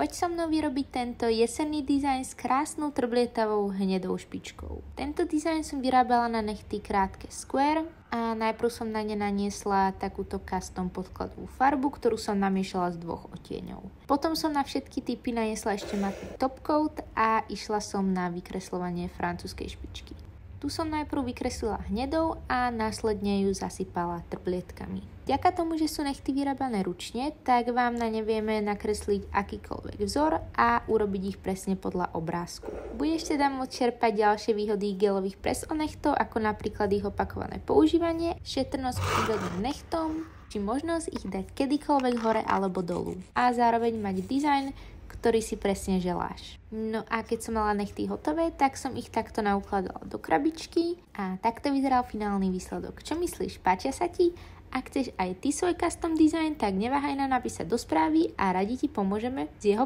Poď so mnou vyrobiť tento jesenný dizajn s krásnou trblietavou hnedou špičkou. Tento dizajn som vyrábala na nechty krátke square a najprv som na ne naniesla takúto custom podkladovú farbu, ktorú som namiešala z 2 odtieňov. Potom som na všetky typy naniesla ešte matný top coat a išla som na vykresľovanie francúzskej špičky. Tu som najprv vykreslila hnedou a následne ju zasypala trblietkami. Vďaka tomu, že sú nechty vyrábané ručne, tak vám na ne vieme nakresliť akýkoľvek vzor a urobiť ich presne podľa obrázku. Budeš teda môcť čerpať ďalšie výhody gelových press on nechtov, ako napríklad ich opakované používanie, šetrnosť k prírodným nechtom, či možnosť ich dať kedykoľvek hore alebo dolu. A zároveň mať dizajn, ktorý si presne želáš. No a keď som mala nechty hotové, tak som ich takto naukladala do krabičky a takto vyzeral finálny výsledok. Čo myslíš, páčia sa ti? Ak chceš aj ty svoj custom design, tak neváhaj nám napísať do správy a radi ti pomôžeme s jeho